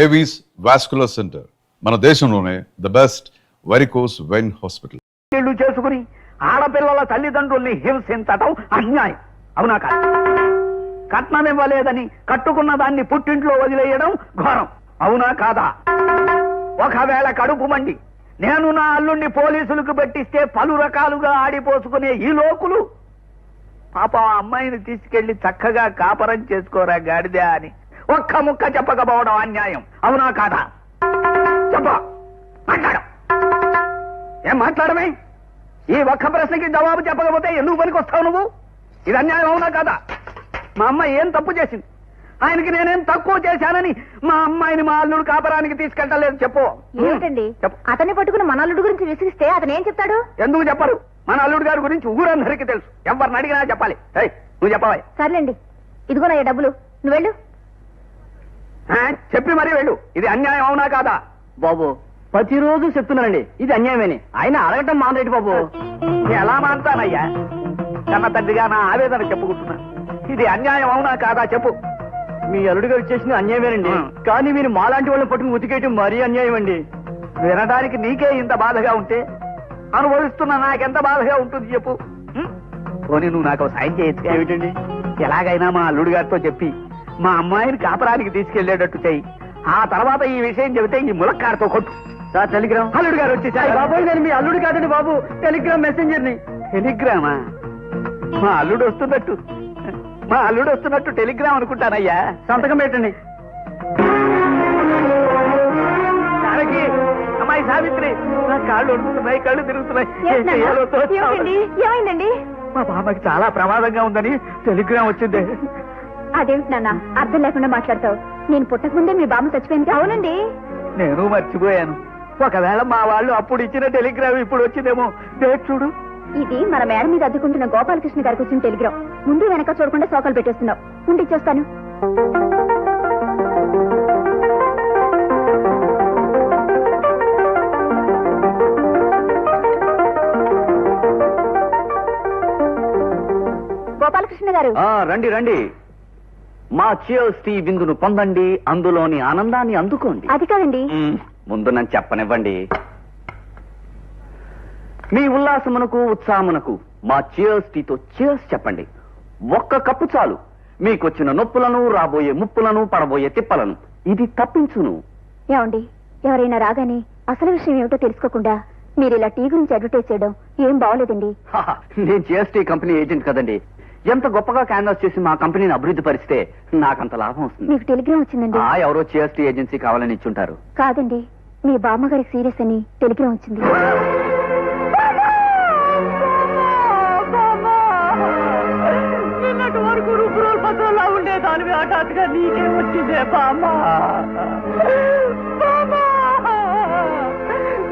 Avis vascular centre మన దేశంలోనే the best varicose vein hospital. ఇల్లు చేసుకుని ఆడపిల్లల తల్లిదండ్రుల్ని హింసించటం అన్యాయం, అవునా కాదు? కట్నం ఇవ్వలేదని కట్టుకున్న దాన్ని పుట్టింట్లో వదిలేయడం ఘోరం, అవునా కాదా? ఒకవేళ కడుపు మండి నేను నా అల్లుణ్ణి పోలీసులకు పెట్టిస్తే పలు రకాలుగా ఆడిపోసుకునే ఈ లోకులు పాప అమ్మాయిని తీసుకెళ్లి చక్కగా కాపరం చేసుకోరా గాడిదే అని ఒక్క ముక్క చెప్పకపోవడం అన్యాయం, అవునా కాదా? చెప్ప మాట్లాడ ఏం మాట్లాడమే? ఈ ఒక్క ప్రశ్నకి జవాబు చెప్పకపోతే ఎందుకు పనికి వస్తావు నువ్వు? ఇది అన్యాయం, అవునా కాదా? మా అమ్మాయి ఏం తప్పు చేసింది? ఆయనకి నేనేం తక్కువ చేశానని మా అమ్మాయిని మా అల్లుడు కాపరానికి తీసుకెళ్ళలేదు చెప్పు. ఏమిటండి అతన్ని పట్టుకుని మన అల్లుడు గురించి విసిగిస్తే అతను ఏం చెప్తాడు? ఎందుకు చెప్పరు? మన అల్లుడు గారి గురించి ఊరందరికీ తెలుసు, ఎవరిని అడిగినా చెప్పాలి. నువ్వు చెప్పవా? సర్లేండి, ఇదిగోనయ్యా డబ్బులు, నువ్వు వెళ్ళు. చెప్పి మరీ వెళ్ళు. ఇది అన్యాయం, అవునా కాదా? బాబు ప్రతిరోజు చెప్తున్నానండి, ఇది అన్యాయమని. ఆయన అడగటం మానేటి బాబు. ఎలా మానతానయ్యా? కన్న తండ్రిగా నా ఆవేదన చెప్పుకుంటున్నా. ఇది అన్యాయం, అవునా కాదా? చెప్పు. మీ అల్లుడు గారు చేసిన అన్యాయమేనండి, కానీ మీరు మాలాంటి వాళ్ళని పట్టుకుని ఉతికేయటం మరీ అన్యాయం అండి. వినడానికి నీకే ఇంత బాధగా ఉంటే అనుభవిస్తున్న నాకెంత బాధగా ఉంటుంది చెప్పు. పోనీ నువ్వు నాకు సాయం చేయొచ్చు. ఏమిటండి? ఎలాగైనా మా అల్లుడు గారితో చెప్పి మా అమ్మాయిని కాపరానికి తీసుకెళ్లేటట్టు చెయ్యి. ఆ తర్వాత ఈ విషయం చెబితే ఈ ములక్కాడతో కొట్టు. Sir Telegram. అల్లుడు గారు వచ్చేసారు. బాబోయ్, నేను మీ అల్లుడు కాదండి బాబు, టెలిగ్రామ్ మెసెంజర్ ని. టెలిగ్రామా? మా అల్లుడు వస్తున్నట్టు టెలిగ్రామ్ అనుకుంటానయ్యా. సంతకం పెట్టండి. జానకి, అమ్మాయి సావిత్రి, నా కాళ్ళు వడుతున్నాయి, కళ్ళు తిరుగుతున్నాయి. ఏమైందండి? మా బామ్మకి చాలా ప్రమాదంగా ఉందని టెలిగ్రామ్ వచ్చింది. అదేమిటి నాన్న అర్థం లేకుండా మాట్లాడతావు? నేను పుట్టక ముందే మీ బామ్మ చచ్చిపోయింది. అవునండి, నేను మర్చిపోయాను. ఒకవేళ మా వాళ్ళు అప్పుడు ఇచ్చిన టెలిగ్రామ్ ఇప్పుడు వచ్చిందేమో. డేట్ చూడు. ఇది మన మేడ మీద అద్దుకుంటున్న గోపాలకృష్ణ గారికి వచ్చిన టెలిగ్రామ్. ముందు వెనక చూడకుండా సోకాలు పెట్టేస్తున్నావు. ఉండి ఇచ్చేస్తాను. గోపాలకృష్ణ గారు, రండి రండి. మా చియర్స్ టీ విందును పొందండి, అందులోని ఆనందాన్ని అందుకోండి. అది కాదండి. ముందు నన్ను చెప్పనివ్వండి. మీ ఉల్లాసమునకు ఉత్సాహమునకు మా చియర్స్ టీతో చియర్స్ చెప్పండి. ఒక్క కప్పు చాలు మీకొచ్చిన నొప్పులను, రాబోయే ముప్పులను, పడబోయే తిప్పలను. ఇది తప్పించును. ఏమండి, ఎవరైనా రాగానే అసలు విషయం ఏమిటో తెలుసుకోకుండా మీరు ఇలా టీ గురించి అడ్వర్టైజ్ చేయడం ఏం బాగోలేదండి. నేను చియర్స్ టీ కంపెనీ ఏజెంట్ కదండి. ఎంత గొప్పగా క్యాన్వాస్ చేసి మా కంపెనీని అభివృద్ధి పరిస్తే నాకంత లాభం వస్తుంది. మీకు టెలిగ్రామ్ వచ్చిందండి. ఎవరో చియర్స్ టీ ఏజెన్సీ కావాలని ఇచ్చుంటారు. కాదండి, మీ బామ్మగారికి సీరియస్ అని టెలిగ్రామ్ వచ్చింది. నిన్నటి వరకు రుపురోలు పత్రంలా ఉండేదానివి హఠాత్తుగా నీకే వచ్చిందే బామ్మా.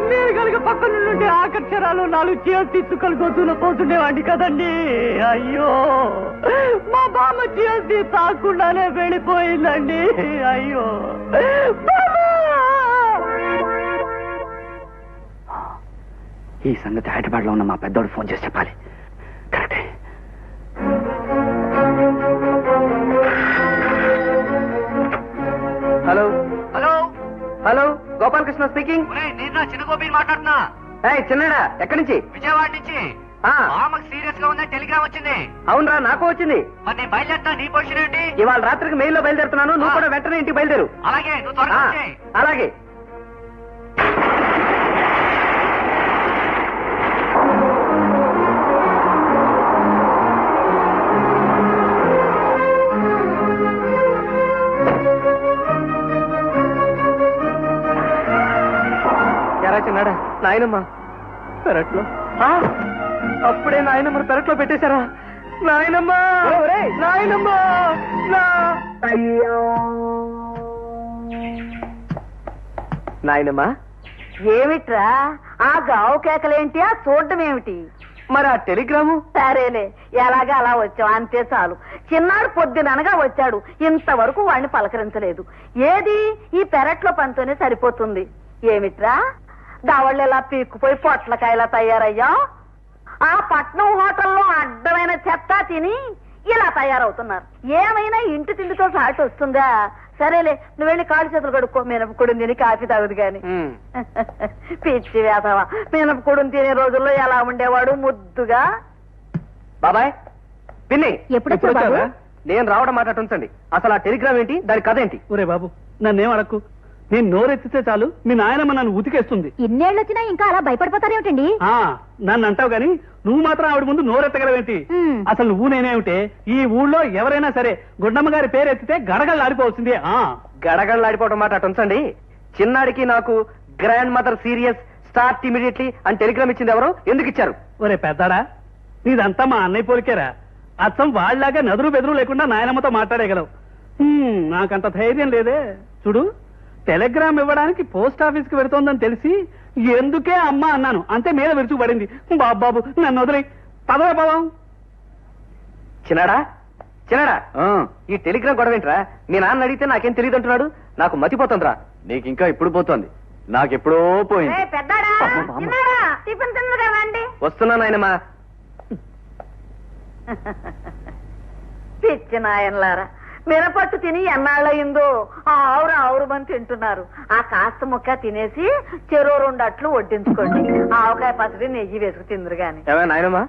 నేను కనుక పక్క నుండి ఆకర్షరాలు 4 చీరలు తీసుకొని గొంతులో పోతుండేవాడిని కదండి. అయ్యో, మా బామ్మ చీరలు తాకుండానే వెళ్ళిపోయిందండి. అయ్యో, ఈ సంగతి హైదరాబాద్ లో ఉన్న మా పెద్దోడు ఫోన్ చేసి చెప్పాలి. కరెక్టే. Hello hello hello, Gopalakrishna speaking. నేను చిన్న గోపి మాట్లాడుతున్నా. చిన్నడా, ఎక్కడి నుంచి? విజయవాడ నుంచి. మామకు సీరియస్ గా ఉందని టెలిగ్రామ్ వచ్చింది. అవునరా, నాకు వచ్చింది. మరి నేను బయలుదేరుతా. నీ పొజిషన్ ఏంటి? ఇవాళ రాత్రికి మెయిల్ లో బయలుదేరుతున్నాను. నువ్వు కూడా వెంటనే ఇంటికి బయలుదేరు. అలాగే, నువ్వు త్వరగా వచ్చేయ్. అలాగే. చిన్నాడా, నాయనమ్మ పెరట్లో. అప్పుడే నాయనమ్మ పెరట్లో పెట్టేశారా? నాయనమ్మ, నాయనమ్మ. నాయనమ్మ, ఏమిట్రా ఆ గావు కేకలేంటి? ఆ చూడడం ఏమిటి? మరి ఆ టెలిగ్రాము? సరేలే, ఎలాగా అలా వచ్చావు అంతే చాలు. చిన్నాడు పొద్దుననగా వచ్చాడు, ఇంతవరకు వాడిని పలకరించలేదు. ఏది ఈ పెరట్లో పనితోనే సరిపోతుంది. ఏమిట్రా దావాళ్ళు ఇలా పీక్కుపోయి పొట్లకాయలా తయారయ్యా? ఆ పట్నం హోటల్లో అడ్డమైన చెత్త తిని ఇలా తయారవుతున్నారు. ఏమైనా ఇంటి తిండితో సాటి వస్తుందా? సరేలే, నువ్వు వెళ్ళి కాళ్ళు చేతులు కడుక్కో. మినపకుడుని తిని కాఫీ తాగుదు గాని. పిచ్చి వేసవా, మినపకుడుని తినే రోజుల్లో ఎలా ఉండేవాడు ముద్దుగా. బాబాయ్, పిన్ని, ఎప్పుడు వచ్చావు బాబు? నేను రావడం మాట ఉంచండి. అసలు ఆ టెలిగ్రామ్ ఏంటి, దాని కథ ఏంటి? ఒరే బాబు, నన్నేం అడక్కు. నేను నోరెత్తితే చాలు మీ నాయనమ్మ నన్ను ఉతికేస్తుంది. ఇన్నేళ్ళు వచ్చినా ఇంకా అలా భయపడిపోతారేమిటండి? నన్ను అంటావు గాని నువ్వు మాత్రం ఆవిడ ముందు నోరెత్తగలవేంటి? అసలు నువ్వు నేనేమిటే? ఈ ఊళ్ళో ఎవరైనా సరే గుండమ్మ గారి పేరు ఎత్తితే గడగళ్ళాడిపోవచ్చింది. గడగడలాడిపోవడం మాట అటు ఉంచండి. చిన్నాడికి నాకు grand mother serious start immediately అని టెలిగ్రామ్ ఇచ్చింది ఎవరు, ఎందుకు ఇచ్చారు? ఒరే పెద్దాడా, నీదంతా మా అన్నయ్య పోలికేరా. అచ్చం వాళ్ళలాగా నదురు బెదురు లేకుండా నాయనమ్మతో మాట్లాడేయగలవు. నాకంత ధైర్యం లేదే. చూడు, టెలిగ్రామ్ ఇవ్వడానికి పోస్ట్ ఆఫీస్ కి వెళుతోందని తెలిసి ఎందుకే అమ్మా అన్నాను, అంతే మీద విరుచుకుపడింది. బాబు నన్ను వదిలి పదవే పదం. చిన్నాడా, చిన్నాడా, ఈ టెలిగ్రామ్ గొడవ ఏంట్రా? మీ నాన్న అడిగితే నాకేం తెలియదు అంటున్నాడు. నాకు మతిపోతుందిరా. నీకు ఇంకా ఇప్పుడు పోతోంది, నాకెప్పుడో పోయింది. వస్తున్నా నాయనమ్మా. పిచ్చి నాయనలారా, మినపట్టు తిని ఎన్నాళ్ళయిందో ఆవురు మంది తింటున్నారు. ఆ కాస్త ముక్క తినేసి చెరో 2 అట్లు వడ్డించుకోండి. ఆవకాయ పచ్చడి నెయ్యి వేసుకు తిందురు గాని. ఏమైనా నాయనమ్మా,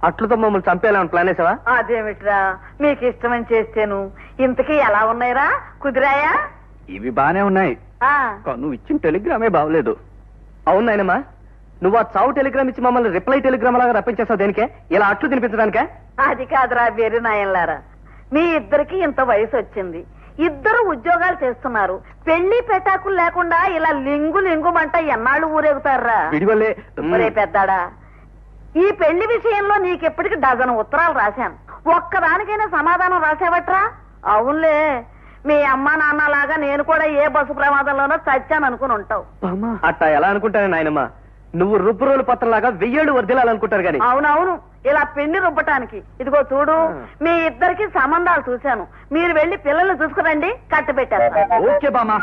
అట్లతో మమ్మల్ని చంపేయాలని ప్లాన్ వేసావా? అదేమిట్రా, మీకు ఇష్టమని చేస్తేను. ఇంతకీ ఎలా ఉన్నాయిరా, కుదిరాయా? ఇవి బానే ఉన్నాయి, నువ్వు ఇచ్చిన టెలిగ్రామే బాగలేదు. అవును నాయనమ్మా, నువ్వు ఆ చావు టెలిగ్రామ్ ఇచ్చి మమ్మల్ని రిప్లై టెలిగ్రామ్ లాగా రప్పించేస్తావు దేనికే? ఇలా అట్లు తినిపించడానికే? అది కాదురా వేరు నాయనలారా, మీ ఇద్దరికి ఇంత వయసు వచ్చింది, ఇద్దరు ఉద్యోగాలు చేస్తున్నారు. పెళ్లి పెటాకులు లేకుండా ఇలా లింగుమంట ఎన్నాళ్ళు ఊరేగుతారా? ఒరే పెద్దాడా, ఈ పెళ్లి విషయంలో నీకెప్పటికి 12 ఉత్తరాలు రాశాను. ఒక్కదానికైనా సమాధానం రాసావట్రా? అవునులే, మీ అమ్మా నాన్న లాగా నేను కూడా ఏ బస్సు ప్రమాదంలోనో చచ్చాను అనుకుని ఉంటావు. అట్టా ఎలా అనుకుంటాను నాయనమ్మా, నువ్వు రుబ్బురోలు పత్రంలాగా 1000 ఏళ్ళు వర్దిలాలనుకుంటారు గాని. అవునవును, ఇలా పిండి రుబ్బటానికి. ఇదిగో చూడు, మీ ఇద్దరికి సంబంధాలు చూశాను. మీరు వెళ్లి పిల్లల్ని చూసుకురండి, కట్ట పెట్టారు. ఓకే బామా.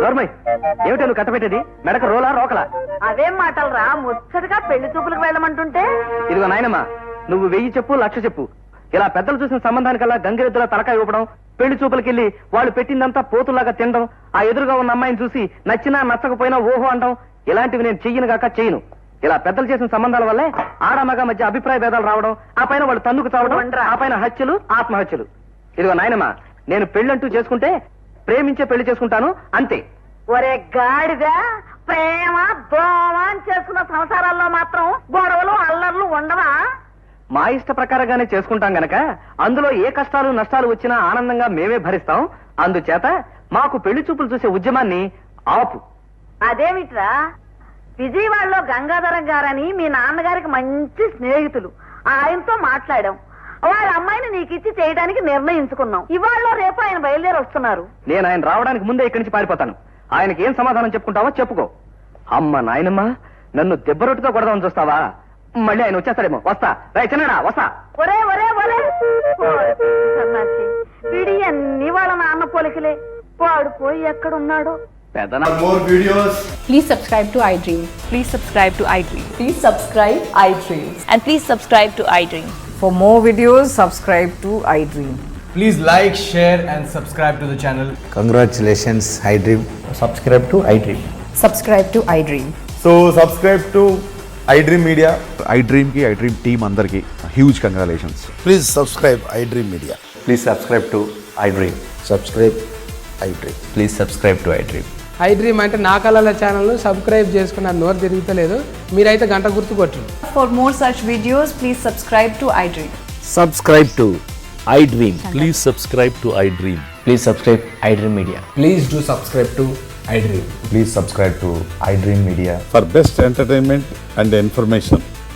నోర్మయ్, ఏమిటో నువ్వు కట్టబెట్టేది? మెడక రోలా రోకలా? అవేం మాటలు రా, ముచ్చటగా పెళ్లి చూపులకు వెళ్ళమంటుంటే. ఇదిగో నాయనమ్మా, నువ్వు 1000 చెప్పు 1,00,000 చెప్పు, ఇలా పెద్దలు చూసిన సంబంధానికల్లా గంగిరెద్దుల తలకాయ ఇవ్వడం, పెళ్లి చూపులకెళ్లి వాళ్ళు పెట్టిందంతా పోతులాగా తినడం, ఆ ఎదురుగా ఉన్న అమ్మాయిని చూసి నచ్చినా నచ్చకపోయినా ఓహో అంటాం, ఇలాంటివి నేను చెయ్యను గాక చేయను. ఇలా పెద్దలు చేసిన సంబంధాల వల్లే ఆడమగ మధ్య అభిప్రాయ భేదాలు రావడం, ఆ పైన వాళ్ళు తన్నుకు చావడం, ఆ పైన హత్యలు, ఆత్మహత్యలు. ఇదిగో నాయనమ్మా, నేను పెళ్ళంటూ చేసుకుంటే ప్రేమించే పెళ్లి చేసుకుంటాను, అంతే. ఒరే గాడిదా, ప్రేమ దోమ అని చేసుకున్న సంసారాల్లో మాత్రం గొడవలు అల్లర్లు ఉండవా? మా ఇష్ట ప్రకారంగానే చేసుకుంటాం గనక అందులో ఏ కష్టాలు నష్టాలు వచ్చినా ఆనందంగా మేమే భరిస్తాం. అందుచేత మాకు పెళ్లి చూపులు చూసే ఉద్యమాన్ని ఆపు. అదేమిట్రా, విజయవాడలో గంగాధరం గారని మీ నాన్నగారికి మంచి స్నేహితులు, ఆయనతో మాట్లాడాం. వాళ్ళ అమ్మాయిని నీకిచ్చి చేయడానికి నిర్ణయించుకున్నాం. ఇవాళ రేపు ఆయన బయలుదేరి వస్తున్నారు. నేను ఆయన రావడానికి ముందే ఇక్కడి నుంచి పారిపోతాను. ఆయనకి ఏం సమాధానం చెప్పుకుంటావో చెప్పుకో. అమ్మ నాయనమ్మ, నన్ను దెబ్బరొట్టుతో కొడదామని చూస్తావా? మళ్ళీ ఆయన వచ్చేస్తాడేమో. వస్తా రే చిన్నడా, వస్తా. ఒరే ఒరే ఒరే, సన్నాసి వీడి అన్ని వాళ్ళ నాన్న పోలికలే. వాడు పోయి ఎక్కడున్నాడో. More videos. Please subscribe to iDream. Please subscribe to iDream. Please subscribe iDream. And please subscribe to iDream. For more videos, subscribe to iDream. Please like, share, and subscribe to the channel. Congratulations, iDream. Subscribe to iDream. Subscribe to iDream. So subscribe to iDream Media. iDream ki iDream team andarki huge congratulations. Please subscribe iDream Media. Please subscribe to iDream. Subscribe iDream. Please subscribe to iDream. iDream అంటే నా కళల channel subscribe చేసుకున్న నోరు తిరుగుతలేదు. మీరైతే గంట గుర్తు కొట్టండి. For more such videos, please subscribe to iDream. Subscribe to iDream. Please subscribe to iDream. Please subscribe iDream Media. Please do subscribe to iDream. Please subscribe to iDream Media. For best entertainment and information,